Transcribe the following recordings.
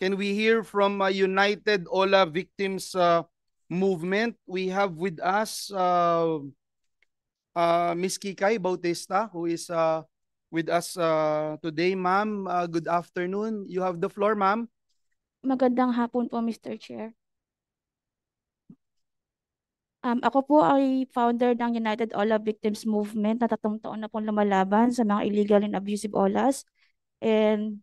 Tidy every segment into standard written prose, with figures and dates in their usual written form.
Can we hear from United Ola Victims Movement? We have with us Miss Kikay Bautista, who is with us today. Ma'am, good afternoon. You have the floor, ma'am. Magandang hapon po, Mr. Chair. Ako po ay founder ng United Ola Victims Movement na 3 taon na pong lumalaban sa mga illegal and abusive olas. And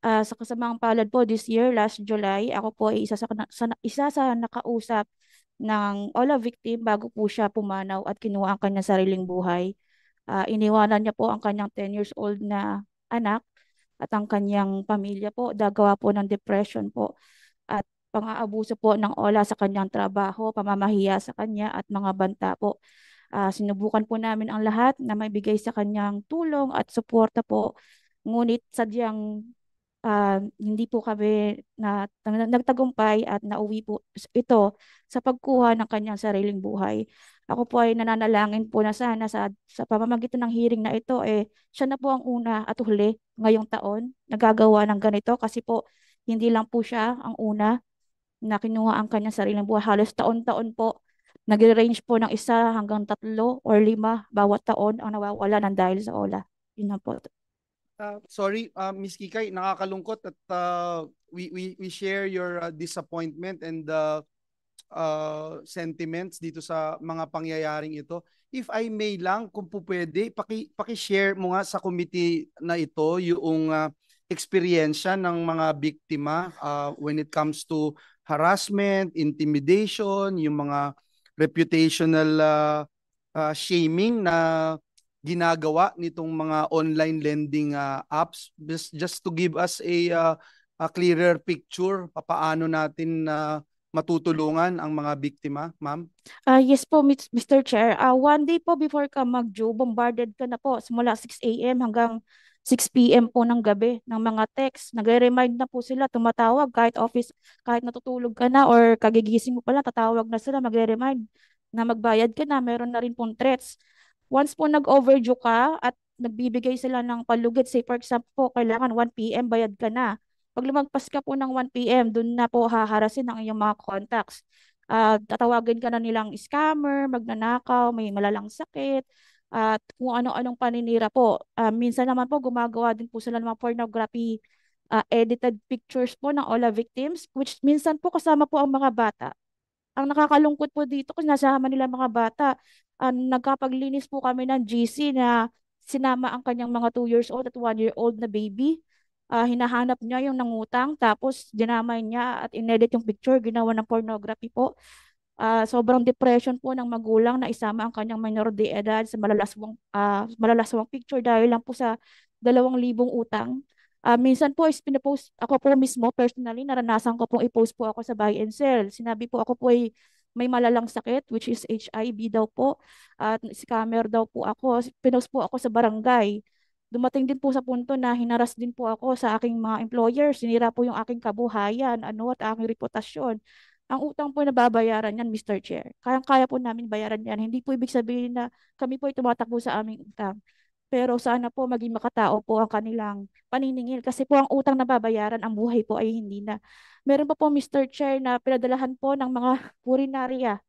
sa kasamang palad po this year, last July, ako po ay isa sa nakausap ng Ola victim bago po siya pumanaw at kinuha ang kanyang sariling buhay. Iniwanan niya po ang kanyang 10 years old na anak at ang kanyang pamilya po, dagawa po ng depression po at pang-aabuso po ng OLA sa kanyang trabaho, pamamahiya sa kanya at mga banta po. Sinubukan po namin ang lahat na maibigay sa kanyang tulong at suporta po. Ngunit sadyang hindi po kami nagtagumpay at nauwi po ito sa pagkuha ng kanyang sariling buhay. Ako po ay nananalangin po na sana sa pamamagitan ng hearing na ito, siya na po ang una at huli ngayong taon nagagawa ng ganito kasi po hindi lang po siya ang una na kinuha ang kanyang sariling buhay. Halos taon-taon po, nag-range po ng 1 hanggang 3 or 5 bawat taon ang nawawala ng dahil sa OLA. Yun na po. Sorry, Miss Kikay, nakakalungkot at we share your disappointment and sentiments dito sa mga pangyayaring ito. If I may lang, kung po pwede, paki-share mo nga sa committee na ito yung eksperyensya ng mga biktima when it comes to harassment, intimidation, yung mga reputational shaming na ginagawa nitong mga online lending apps, just to give us a clearer picture paano natin matutulungan ang mga biktima, ma'am? Yes po, Mr. Chair. One day po before ka mag-due, bombarded ka na po simula 6 a.m. hanggang 6 p.m. po ng gabi ng mga text. Nagre-remind na po sila, tumatawag kahit natutulog ka na or kagigising mo pa lang, tatawag na sila, magre-remind na magbayad ka na. Meron na rin pong threats. Once po nag-overdue ka at nagbibigay sila ng palugit, say for example po, kailangan 1 p.m. bayad ka na. Pag lumagpas ka po ng 1 p.m., dun na po haharasin ang iyong mga contacts. Tatawagin ka na nilang scammer, magnanakaw, may malalang sakit, at kung ano-anong paninira po. Minsan naman po gumagawa din po sila ng mga pornography edited pictures po ng OLA victims, which minsan po kasama po ang mga bata. Ang nakakalungkot po dito kung nasama nila mga bata. Nagkapaglinis po kami ng GC na sinama ang kanyang mga 2 years old at 1 year old na baby. Hinahanap niya yung nangutang, tapos dinamay niya at inedit yung picture, ginawa ng pornography po. Sobrang depression po ng magulang na isama ang kanyang minor de edad sa malalaswang picture dahil lang po sa 2,000 utang. Minsan po is pinapost ako po mismo personally, naranasan ko pong i-post po ako sa buy and sell. Sinabi po ako po ay may malalang sakit, which is HIV daw po, at scammer daw po ako. Pinost po ako sa barangay. Dumating din po sa punto na hinaras din po ako sa aking mga employer. Sinira po yung aking kabuhayan, at aking reputasyon. Ang utang po na babayaran yan, Mr. Chair. Kayang-kaya po namin bayaran yan. Hindi po ibig sabihin na kami po ay tumatakbo sa aming utang. Pero sana po maging makatao po ang kanilang paniningil. Kasi po ang utang na babayaran, ang buhay po ay hindi na. Meron pa po, Mr. Chair, na pinadalahan po ng mga purinarya,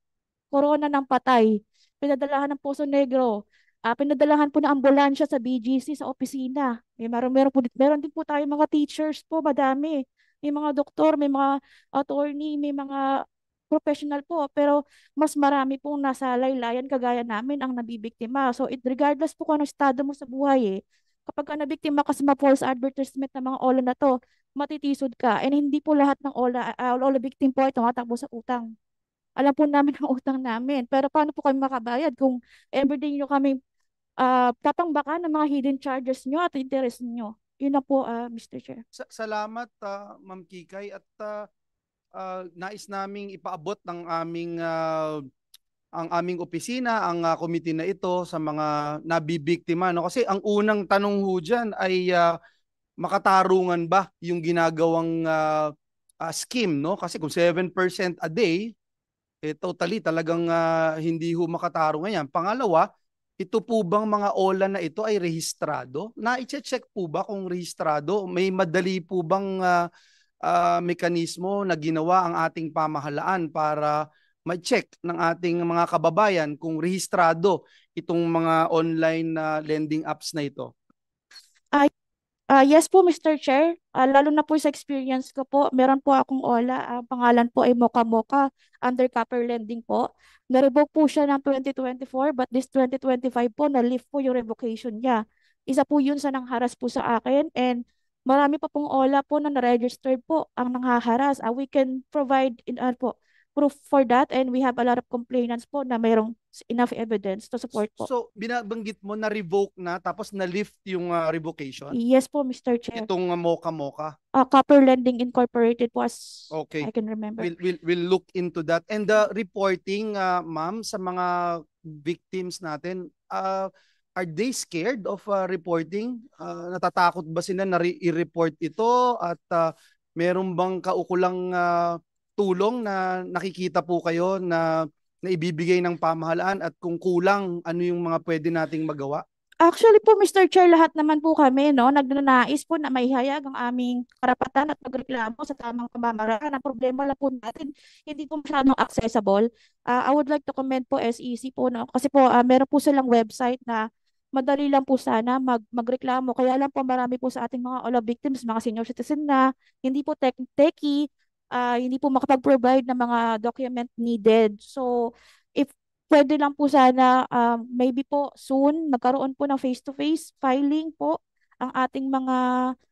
corona ng patay, pinadalahan ng Poso Negro, pinadalahan po ng ambulansya sa BGC sa opisina. Meron din po tayo mga teachers po, madami. May mga doktor, may mga attorney, may mga professional po, pero mas marami pong nasa laylayan kagaya namin ang nabibiktima. So regardless po kung anong estado mo sa buhay, kapag ka nabiktima ka sa mga false advertisement ng mga OLA na to, matitisod ka. And hindi po lahat ng OLA victim po ay tumatakbo sa utang. Alam po namin ang utang namin. Pero paano po kami makabayad kung everyday nyo kami tatangbakan ng mga hidden charges nyo at interest nyo? Yun na po, Mr. Chair. Salamat, Ma'am Kikay, at nais naming ipaabot ng ang aming opisina, ang committee na ito sa mga nabibiktima, no? Kasi ang unang tanong ho dyan ay makatarungan ba yung ginagawang scheme, no? Kasi kung 7% a day, totally talagang hindi ho makatarungan yan. Pangalawa, ito po bang mga OLA na ito ay rehistrado? Na i-check po ba kung rehistrado? May madali po bang mekanismo na ginawa ang ating pamahalaan para ma-check ng ating mga kababayan kung rehistrado itong mga online na lending apps na ito? Yes po, Mr. Chair. Lalo na po sa experience ko po, meron po akong OLA. Ang pangalan po ay Mocha Mocha under Copper Lending po. Na-revoke po siya ng 2024 but this 2025 po, na-lift po yung revocation niya. Isa po yun sa nangharas po sa akin and marami pa pong OLA po na na-registered po ang nanghaharas. We can provide po, proof for that and we have a lot of complainants po na mayroong enough evidence to support po. So, binabanggit mo na revoke na tapos na-lift yung revocation? Yes po, Mr. Chair. Itong Mocha Mocha? Copper Lending Incorporated po as Okay. I can remember. We'll look into that. And the reporting, ma'am, sa mga victims natin, are they scared of reporting? Natatakot ba sila na i-report ito? At meron bang kaukulang tulong na nakikita po kayo na ibibigay ng pamahalaan, at kung kulang, ano yung mga pwede nating magawa? Actually po, Mr. Chair, lahat naman po kami, no, nagnanais po na maihayag ang aming karapatan at magreklamo sa tamang pamamaraan. Ang problema lang po natin, hindi po masyadong accessible. I would like to commend po SEC po, no, kasi po meron po silang website na madali lang po sana magreklamo. Kaya lang po marami po sa ating mga OLA victims, mga senior citizen na hindi po techie, hindi po makapag-provide ng mga document needed. So, if pwede lang po sana, maybe po soon, magkaroon po ng face-to-face filing po ang ating mga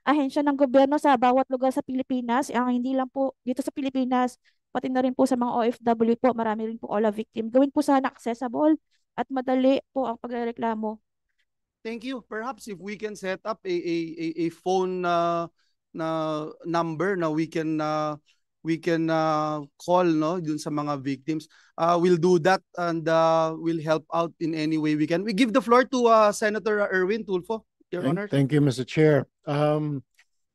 ahensya ng gobyerno sa bawat lugar sa Pilipinas. Hindi lang po dito sa Pilipinas, pati na rin po sa mga OFW po, marami rin po OLA victim. Gawin po sana accessible at madali po ang pagreklamo. Thank you. Perhaps if we can set up a phone na number na we can call, no, dun sa mga victims. We'll do that and we'll help out in any way we can. We give the floor to Senator Erwin Tulfo, Your Honor. Thank you, Mr. Chair.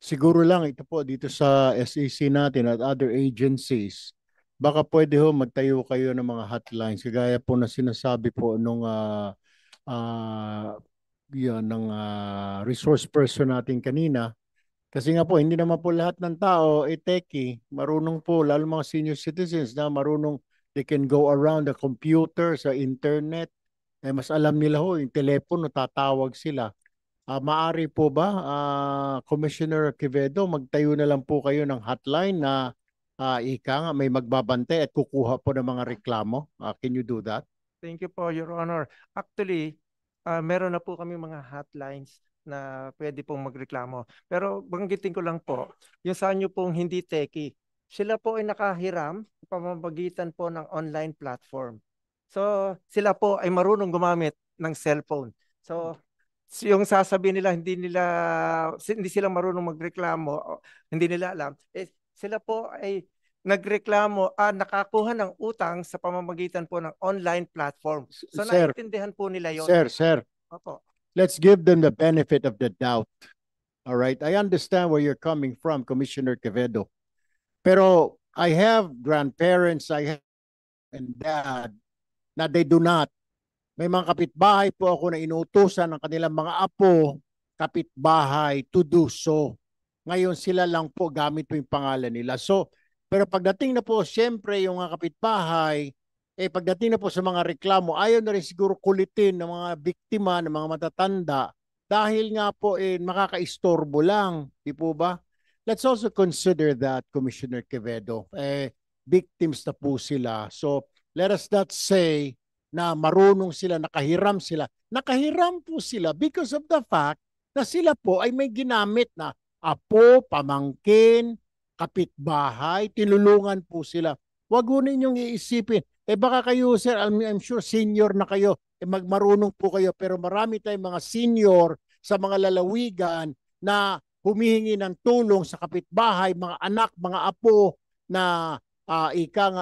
Siguro lang ito po dito sa SEC natin at other agencies, baka pwede ho magtayo kayo ng mga hotlines kagaya po na sinasabi po nung ng resource person natin kanina. Kasi nga po, hindi naman po lahat ng tao techie, marunong po, lalo mga senior citizens na marunong, they can go around the computer, sa internet, mas alam nila ho, yung telepono, tatawag sila. Maari po ba, Commissioner Quevedo, magtayo na lang po kayo ng hotline na may magbabantay at kukuha po ng mga reklamo? Can you do that? Thank you po, Your Honor. Actually, meron na po kami mga hotlines na pwede pong magreklamo. Pero banggitin ko lang po, yung sa inyo pong hindi techie, sila po ay nakahiram sa pamamagitan po ng online platform. So, sila po ay marunong gumamit ng cellphone. So, yung sasabihin nila hindi sila marunong magreklamo, hindi nila alam, sila po ay nagreklamo, nakakuha ng utang sa pamamagitan po ng online platform. So, naiintindihan po nila yon. Sir. Opo. Let's give them the benefit of the doubt. All right. I understand where you're coming from, Commissioner Quevedo. Pero I have grandparents, I have and dad na they do not. May mga kapitbahay po ako na inutusan ng kanilang mga apo, kapitbahay, to do so. Ngayon sila lang po gamit po yung pangalan nila. So, pero pagdating na po, siyempre yung mga kapitbahay, pagdating na po sa mga reklamo, ayaw na rin siguro kulitin ng mga biktima, ng mga matatanda, dahil nga po makakaistorbo lang, di po ba? Let's also consider that, Commissioner Quevedo, victims na po sila. So let us not say na marunong sila, nakahiram sila. Nakahiram po sila because of the fact na sila po ay may ginamit na apo, pamangkin, kapitbahay, tinulungan po sila. Wag ho ninyong iisipin, baka kayo, sir, I'm sure senior na kayo, magmarunong po kayo, pero marami tayong mga senior sa mga lalawigan na humihingi ng tulong sa kapitbahay, mga anak, mga apo na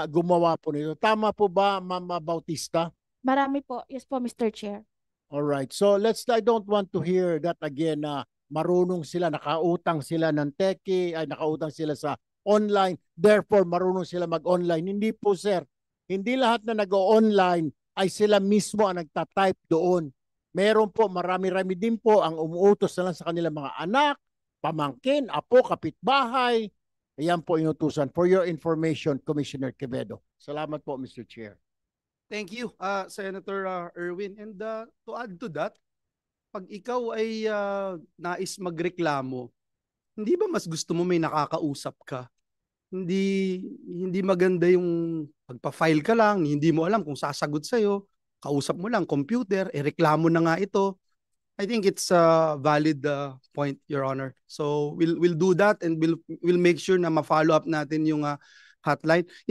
gumawa po nito. Tama po ba, Ma'am Bautista? Marami po. Yes po, Mr. Chair. All right. So I don't want to hear that again na marunong sila, nakautang sila ng techie, nakautang sila sa online, therefore marunong sila mag-online. Hindi po, sir. Hindi lahat na nag-online ay sila mismo ang nagtatype doon. Meron po, marami-rami din po ang umuutos na lang sa kanilang mga anak, pamangkin, apo, kapitbahay. Ayan po inutusan. For your information, Commissioner Quevedo. Salamat po, Mr. Chair. Thank you, Senator Erwin. And to add to that, pag ikaw ay nais magreklamo, hindi ba mas gusto mo may nakakausap ka? Hindi maganda yung pagpa-file ka lang, hindi mo alam kung sasagot sa'yo, kausap mo lang, computer, reklamo na nga ito. I think it's a valid point, Your Honor. So we'll do that and we'll make sure na ma-follow up natin yung hotline.